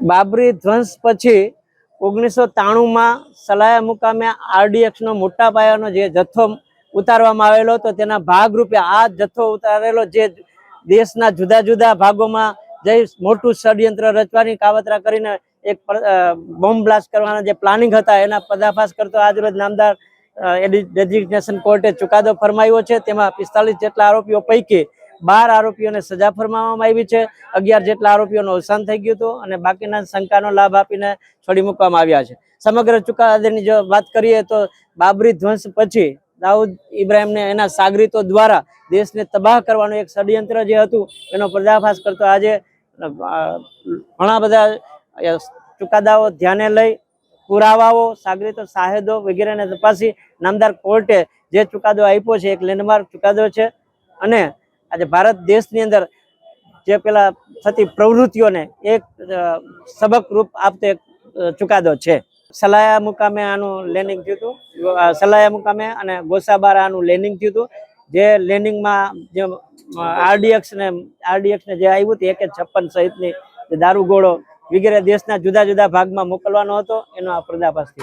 બાબરી ધ્વંસ પછી 1993માં સલાયા મુકામે આરડીએક્સનો મોટા પાયાનો જે જથ્થો ઉતારવામાં આવેલો હતો તેના ભાગરૂપે આ જથ્થો ઉતારેલો જે દેશના જુદા જુદા ભાગોમાં જઈ મોટું ષડયંત્ર રચવાની કાવતરા કરીને એક બોમ્બ બ્લાસ્ટ કરવાના જે પ્લાનિંગ હતા એના પર્દાફાશ કરતો આજરોજ નામદાર ડેઝિગ્નેશન કોર્ટે ચુકાદો ફરમાવ્યો છે। તેમાં 45 જેટલા આરોપીઓ પૈકી 12 આરોપીઓને સજા ફરમાવવામાં આવી છે। 11 જેટલા આરોપીઓનું અવસાન થઈ ગયું હતું અને બાકીના શંકાનો લાભ આપીને છોડી મૂકવામાં આવ્યા છે। સમગ્ર ચુકાદાની જો વાત કરીએ તો બાબરી ધ્વંસ પછી દાઉદ ઇબ્રાહિમને એના સાગરીતો દ્વારા દેશને તબાહ કરવાનું એક ષડયંત્ર જે હતું એનો પર્દાફાશ કરતો આજે ઘણા બધા ચુકાદાઓ ધ્યાને લઈ પુરાવાઓ સાગરીતો સાહેદો વગેરેને તપાસી નામદાર કોર્ટે જે ચુકાદો આપ્યો છે એક લેન્ડમાર્ક ચુકાદો છે અને આજે ભારત દેશની અંદર જે પેલા થતી પ્રવૃત્તિઓને એક સબક રૂપ આપતો એક ચુકાદો છે। સલાયા મુકામે આનું લેન્ડિંગ થયું હતું, સલાયા મુકામે અને ગોસાબાર આનું લેન્ડિંગ થયું હતું। જે લેન્ડિંગમાં જે આરડીએક્સને જે આવ્યું હતું AK-56 સહિતની દારૂગોળો વગેરે દેશના જુદા જુદા ભાગમાં મોકલવાનો હતો, એનો આ પર્દાફાશ થયો।